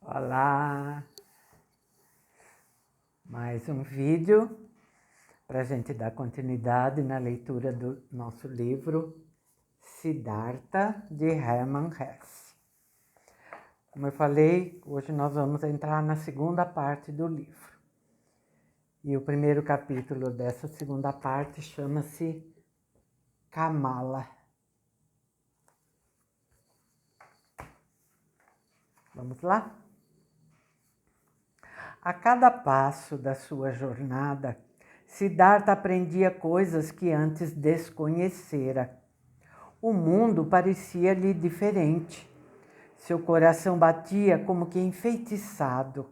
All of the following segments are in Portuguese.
Olá! Mais um vídeo para a gente dar continuidade na leitura do nosso livro Siddhartha, de Hermann Hesse. Como eu falei, hoje nós vamos entrar na segunda parte do livro. E o primeiro capítulo dessa segunda parte chama-se Kamala. Vamos lá? A cada passo da sua jornada, Siddhartha aprendia coisas que antes desconhecera. O mundo parecia-lhe diferente. Seu coração batia como que enfeitiçado.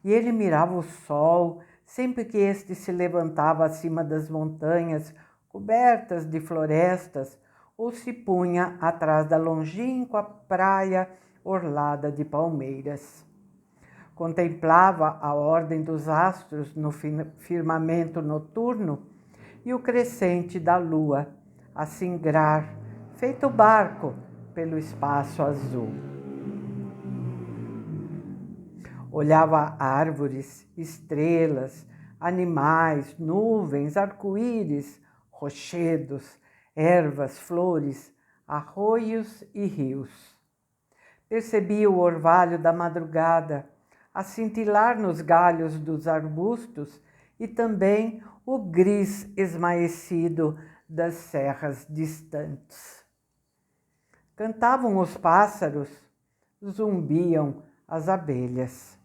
E ele mirava o sol sempre que este se levantava acima das montanhas cobertas de florestas ou se punha atrás da longínqua praia orlada de palmeiras. Contemplava a ordem dos astros no firmamento noturno e o crescente da lua a singrar, feito barco, pelo espaço azul. Olhava árvores, estrelas, animais, nuvens, arco-íris, rochedos, ervas, flores, arroios e rios. Percebia o orvalho da madrugada a cintilar nos galhos dos arbustos e também o gris esmaecido das serras distantes. Cantavam os pássaros, zumbiam as abelhas.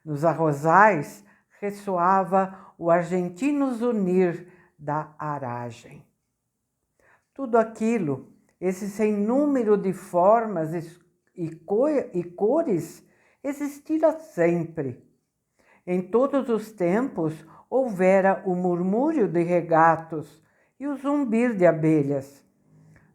Nos arrozais ressoava o argentino zunir da aragem. Tudo aquilo, esse sem número de formas e cores, existira sempre. Em todos os tempos houvera o murmúrio de regatos e o zumbir de abelhas.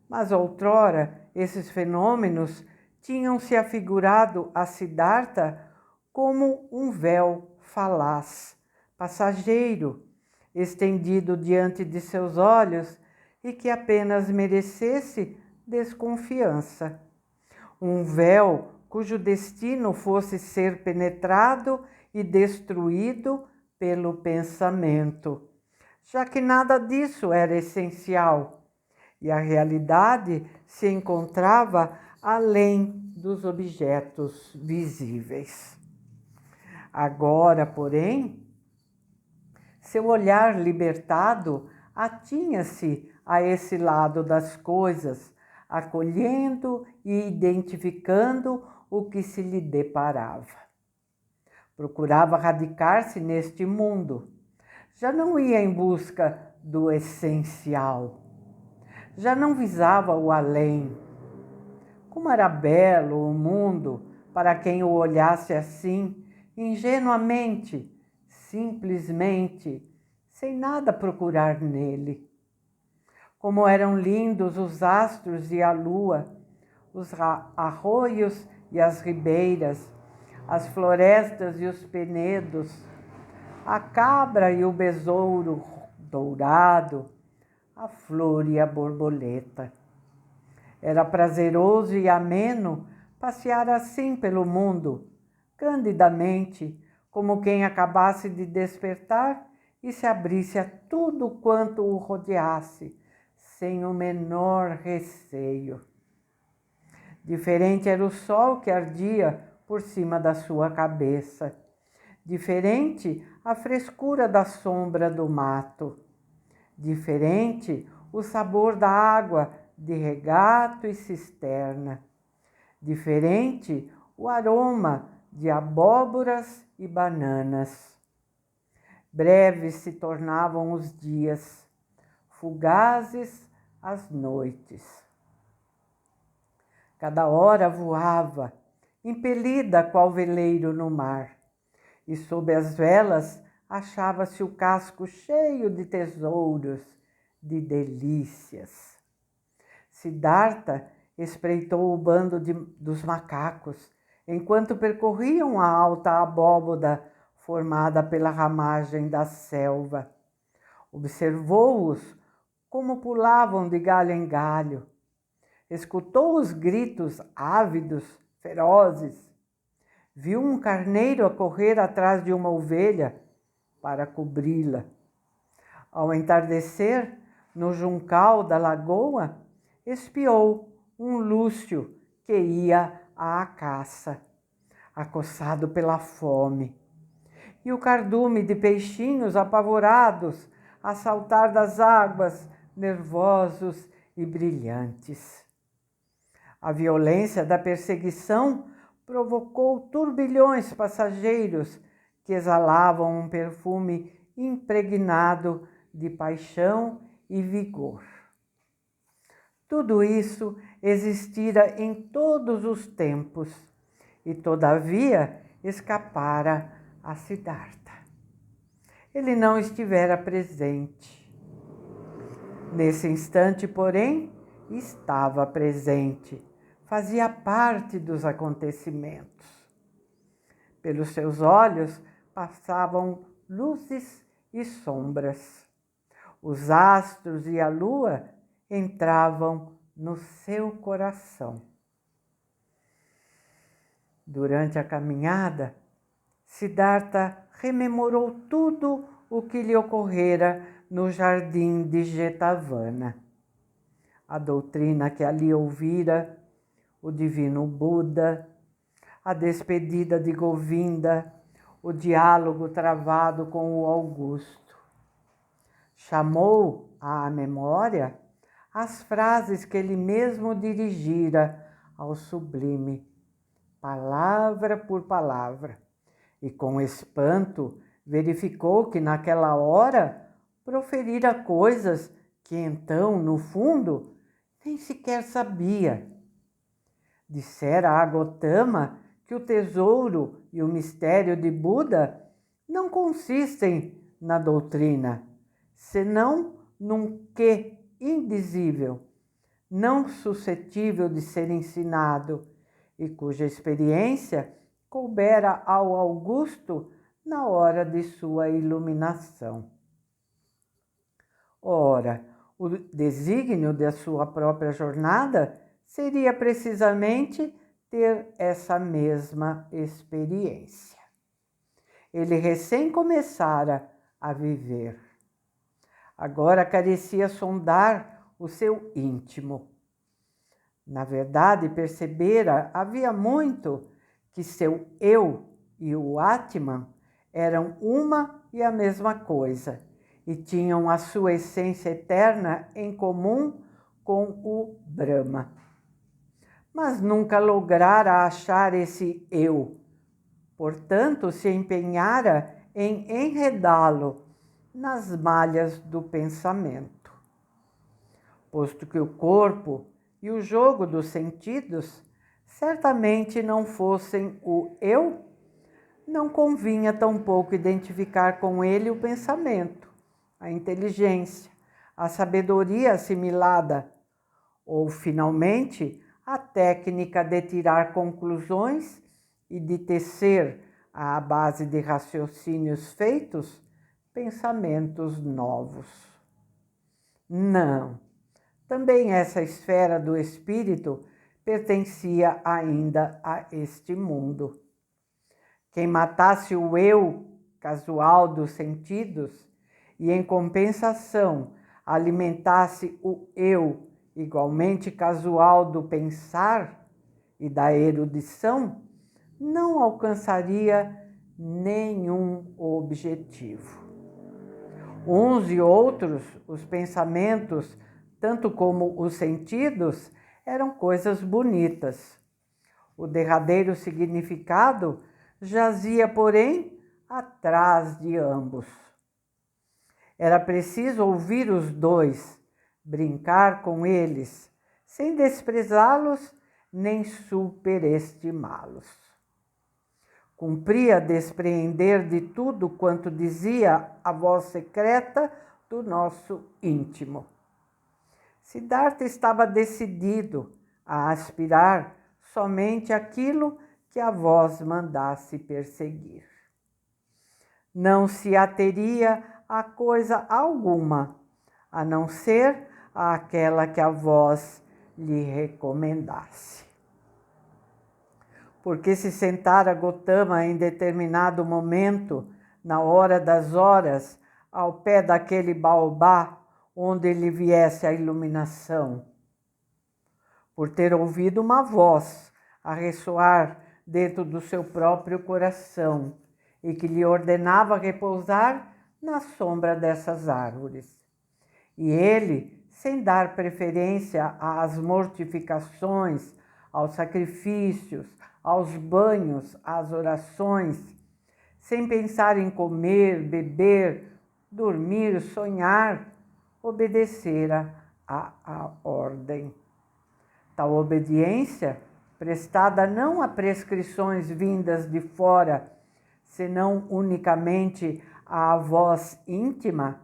Mas outrora esses fenômenos tinham-se afigurado a Siddhartha como um véu falaz, passageiro, estendido diante de seus olhos e que apenas merecesse desconfiança. Um véu cujo destino fosse ser penetrado e destruído pelo pensamento, já que nada disso era essencial, e a realidade se encontrava além dos objetos visíveis. Agora, porém, seu olhar libertado atinha-se a esse lado das coisas, acolhendo e identificando o que se lhe deparava. Procurava radicar-se neste mundo. Já não ia em busca do essencial. Já não visava o além. Como era belo o mundo para quem o olhasse assim, ingenuamente, simplesmente, sem nada procurar nele. Como eram lindos os astros e a lua, os arroios e as ribeiras, as florestas e os penedos, a cabra e o besouro dourado, a flor e a borboleta. Era prazeroso e ameno passear assim pelo mundo, candidamente, como quem acabasse de despertar e se abrisse a tudo quanto o rodeasse, sem o menor receio. Diferente era o sol que ardia por cima da sua cabeça. Diferente a frescura da sombra do mato. Diferente o sabor da água de regato e cisterna. Diferente o aroma de abóboras e bananas. Breves se tornavam os dias, fugazes as noites. Cada hora voava, impelida qual veleiro no mar, e sob as velas achava-se o casco cheio de tesouros, de delícias. Siddhartha espreitou o bando dos macacos, enquanto percorriam a alta abóboda formada pela ramagem da selva. Observou-os como pulavam de galho em galho. Escutou os gritos ávidos, ferozes. viu um carneiro a correr atrás de uma ovelha para cobri-la. Ao entardecer, no juncal da lagoa, espiou um lúcio que ia à caça, acossado pela fome. E o cardume de peixinhos apavorados a saltar das águas, nervosos e brilhantes. A violência da perseguição provocou turbilhões passageiros que exalavam um perfume impregnado de paixão e vigor. Tudo isso existira em todos os tempos e, todavia, escapara a Siddhartha. Ele não estivera presente. Nesse instante, porém, estava presente, fazia parte dos acontecimentos. Pelos seus olhos passavam luzes e sombras. Os astros e a lua entravam no seu coração. Durante a caminhada, Siddhartha rememorou tudo o que lhe ocorrera no jardim de Jetavana. A doutrina que ali ouvira, o divino Buda, a despedida de Govinda, o diálogo travado com o Augusto. Chamou à memória as frases que ele mesmo dirigira ao sublime, palavra por palavra, e com espanto verificou que naquela hora proferira coisas que então, no fundo, nem sequer sabia. Dissera a Gotama que o tesouro e o mistério de Buda não consistem na doutrina, senão num quê indizível, não suscetível de ser ensinado, e cuja experiência coubera ao Augusto na hora de sua iluminação. Ora, o desígnio da sua própria jornada seria precisamente ter essa mesma experiência. Ele recém começara a viver. Agora carecia sondar o seu íntimo. Na verdade, percebera havia muito que seu eu e o Atman eram uma e a mesma coisa e tinham a sua essência eterna em comum com o Brahma. Mas nunca lograra achar esse eu. Portanto, se empenhara em enredá-lo nas malhas do pensamento. Posto que o corpo e o jogo dos sentidos certamente não fossem o eu, não convinha tampouco identificar com ele o pensamento, a inteligência, a sabedoria assimilada, ou, finalmente, a técnica de tirar conclusões e de tecer, à base de raciocínios feitos, pensamentos novos. Não, também essa esfera do espírito pertencia ainda a este mundo. Quem matasse o eu casual dos sentidos e, em compensação, alimentasse o eu igualmente casual do pensar e da erudição, não alcançaria nenhum objetivo. Uns e outros, os pensamentos, tanto como os sentidos, eram coisas bonitas. O derradeiro significado jazia, porém, atrás de ambos. Era preciso ouvir os dois, brincar com eles, sem desprezá-los nem superestimá-los. Cumpria despreender de tudo quanto dizia a voz secreta do nosso íntimo. Siddhartha estava decidido a aspirar somente aquilo que a voz mandasse perseguir. Não se ateria a coisa alguma, a não ser àquela que a voz lhe recomendasse. porque se sentara Gotama em determinado momento, na hora das horas, ao pé daquele baobá, onde lhe viesse a iluminação. Por ter ouvido uma voz a ressoar dentro do seu próprio coração e que lhe ordenava repousar na sombra dessas árvores. E ele, sem dar preferência às mortificações, aos sacrifícios, aos banhos, às orações, sem pensar em comer, beber, dormir, sonhar, obedecera à ordem. Tal obediência, prestada não a prescrições vindas de fora, senão unicamente à voz íntima,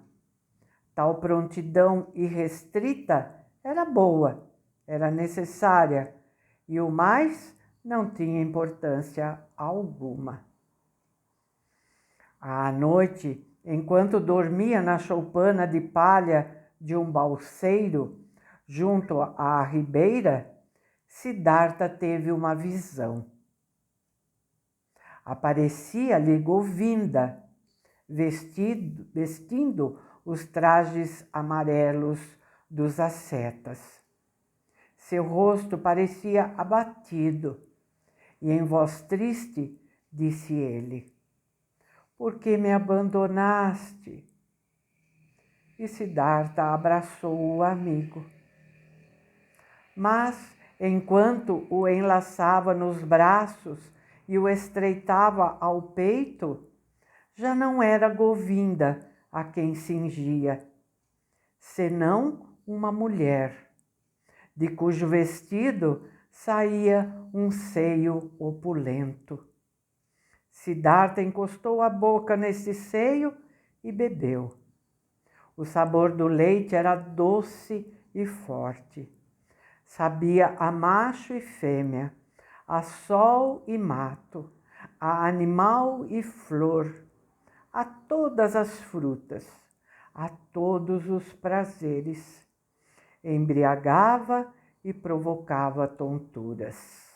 tal prontidão irrestrita era boa, era necessária, e o mais não tinha importância alguma. À noite, enquanto dormia na choupana de palha de um balseiro, junto à ribeira, Siddhartha teve uma visão. Aparecia-lhe Govinda, vestindo os trajes amarelos dos ascetas. Seu rosto parecia abatido, e em voz triste disse ele: "Por que me abandonaste?" E Siddhartha abraçou o amigo. Mas, enquanto o enlaçava nos braços e o estreitava ao peito, já não era Govinda a quem cingia, senão uma mulher, de cujo vestido saía um seio opulento. Siddhartha encostou a boca nesse seio e bebeu. O sabor do leite era doce e forte. Sabia a macho e fêmea, a sol e mato, a animal e flor, a todas as frutas, a todos os prazeres. Embriagava e provocava tonturas.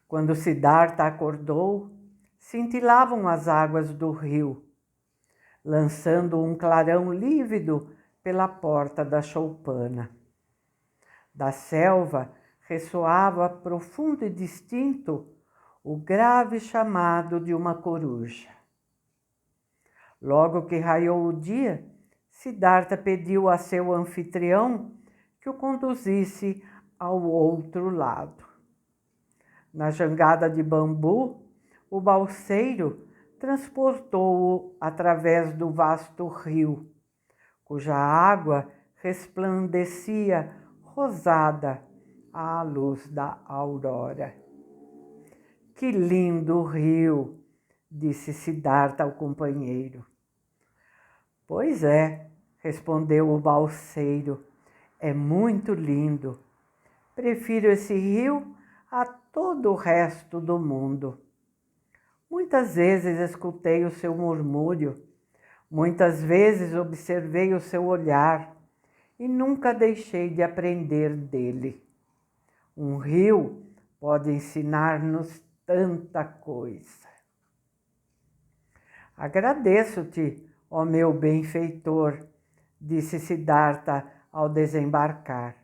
Quando Siddhartha acordou, cintilavam as águas do rio, lançando um clarão lívido pela porta da choupana. Da selva ressoava profundo e distinto o grave chamado de uma coruja. Logo que raiou o dia, Siddhartha pediu a seu anfitrião que o conduzisse ao outro lado. Na jangada de bambu, o balseiro transportou-o através do vasto rio, cuja água resplandecia rosada à luz da aurora. "Que lindo rio!" disse Siddhartha ao companheiro. "Pois é", respondeu o balseiro, "é muito lindo. Prefiro esse rio a todo o resto do mundo. Muitas vezes escutei o seu murmúrio, muitas vezes observei o seu olhar e nunca deixei de aprender dele. Um rio pode ensinar-nos tanta coisa." "Agradeço-te, ó meu benfeitor", disse Siddhartha ao desembarcar.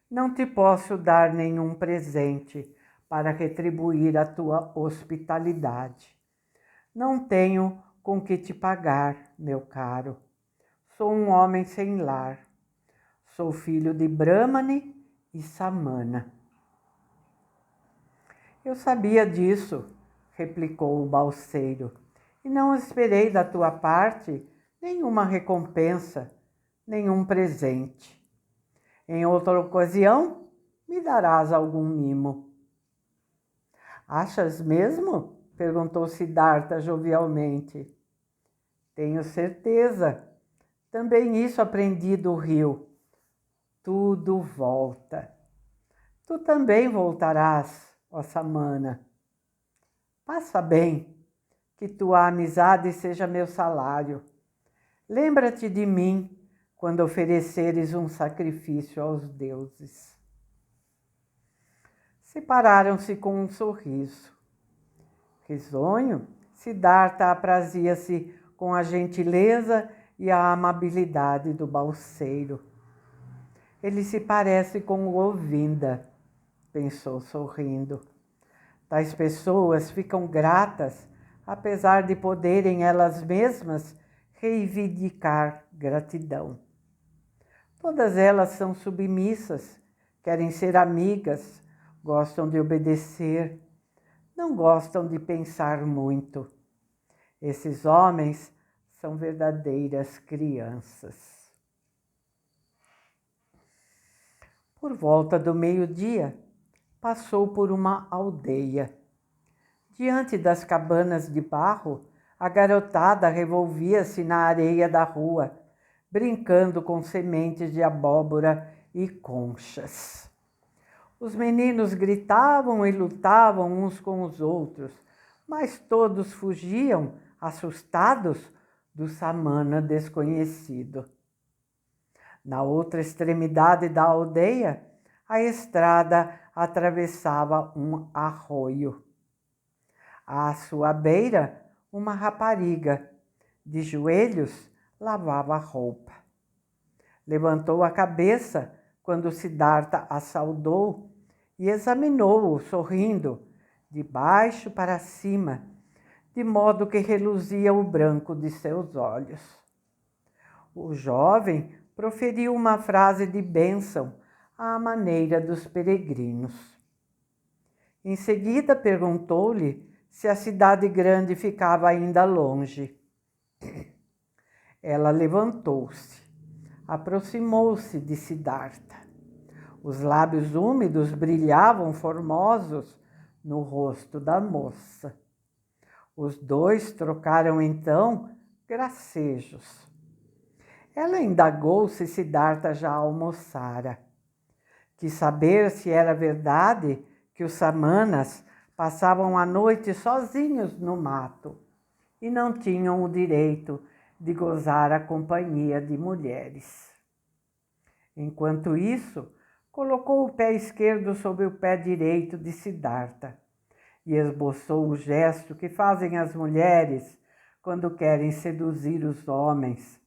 "Não te posso dar nenhum presente para retribuir a tua hospitalidade. Não tenho com que te pagar, meu caro. Sou um homem sem lar. Sou filho de Brahmane e Samana." "Eu sabia disso", replicou o balseiro, "e não esperei da tua parte nenhuma recompensa, nenhum presente. Em outra ocasião, me darás algum mimo." "Achas mesmo?" perguntou Siddhartha jovialmente. "Tenho certeza. Também isso aprendi do rio. Tudo volta. Tu também voltarás, ó Samana. Passa bem, que tua amizade seja meu salário. Lembra-te de mim quando ofereceres um sacrifício aos deuses." Separaram-se com um sorriso. Risonho, Siddhartha aprazia-se com a gentileza e a amabilidade do balseiro. Ele se parece com o Govinda, pensou sorrindo. Tais pessoas ficam gratas, apesar de poderem elas mesmas reivindicar gratidão. Todas elas são submissas, querem ser amigas, gostam de obedecer, não gostam de pensar muito. Esses homens são verdadeiras crianças. Por volta do meio-dia, passou por uma aldeia. Diante das cabanas de barro, a garotada revolvia-se na areia da rua, brincando com sementes de abóbora e conchas. Os meninos gritavam e lutavam uns com os outros, mas todos fugiam, assustados, do samana desconhecido. Na outra extremidade da aldeia, a estrada atravessava um arroio. À sua beira, uma rapariga, de joelhos, lavava roupa. Levantou a cabeça quando Siddhartha a saudou e examinou-o, sorrindo, de baixo para cima, de modo que reluzia o branco de seus olhos. O jovem proferiu uma frase de bênção à maneira dos peregrinos. Em seguida perguntou-lhe se a cidade grande ficava ainda longe. Ela levantou-se, aproximou-se de Siddhartha. Os lábios úmidos brilhavam formosos no rosto da moça. Os dois trocaram então gracejos. Ela indagou se Siddhartha já almoçara. Quis saber se era verdade que os samanas passavam a noite sozinhos no mato e não tinham o direito de gozar a companhia de mulheres. Enquanto isso, colocou o pé esquerdo sobre o pé direito de Siddhartha e esboçou o gesto que fazem as mulheres quando querem seduzir os homens.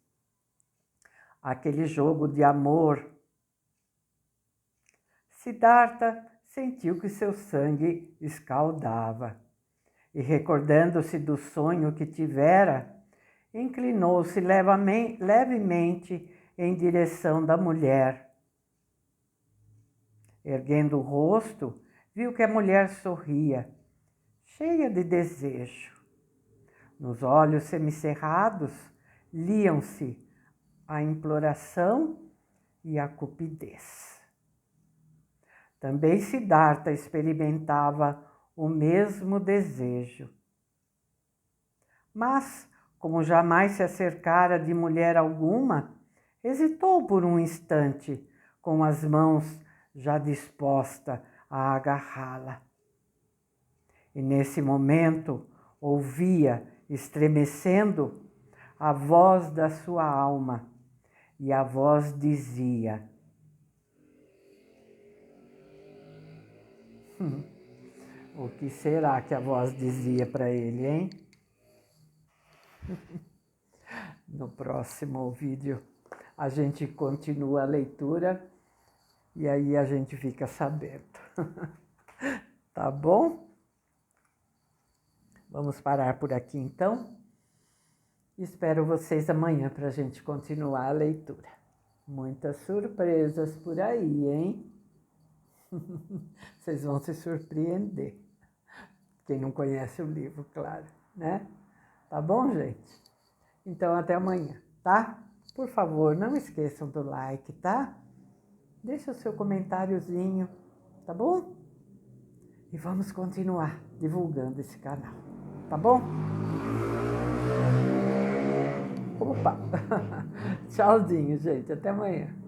Aquele jogo de amor. Siddhartha sentiu que seu sangue escaldava e, recordando-se do sonho que tivera, inclinou-se levemente em direção da mulher. Erguendo o rosto, viu que a mulher sorria, cheia de desejo. Nos olhos semicerrados liam-se a imploração e a cupidez. Também Siddhartha experimentava o mesmo desejo. Mas, como jamais se acercara de mulher alguma, hesitou por um instante, com as mãos já disposta a agarrá-la. E nesse momento ouvia, estremecendo, a voz da sua alma, e a voz dizia: o que será que a voz dizia para ele, hein? No próximo vídeo a gente continua a leitura e aí a gente fica sabendo. Tá bom? Vamos parar por aqui então. Espero vocês amanhã para a gente continuar a leitura. Muitas surpresas por aí, hein? Vocês vão se surpreender. Quem não conhece o livro, claro, né? Tá bom, gente? Então, até amanhã, tá? Por favor, não esqueçam do like, tá? Deixa o seu comentáriozinho, tá bom? E vamos continuar divulgando esse canal, tá bom? Opa! Tchauzinho, gente. Até amanhã.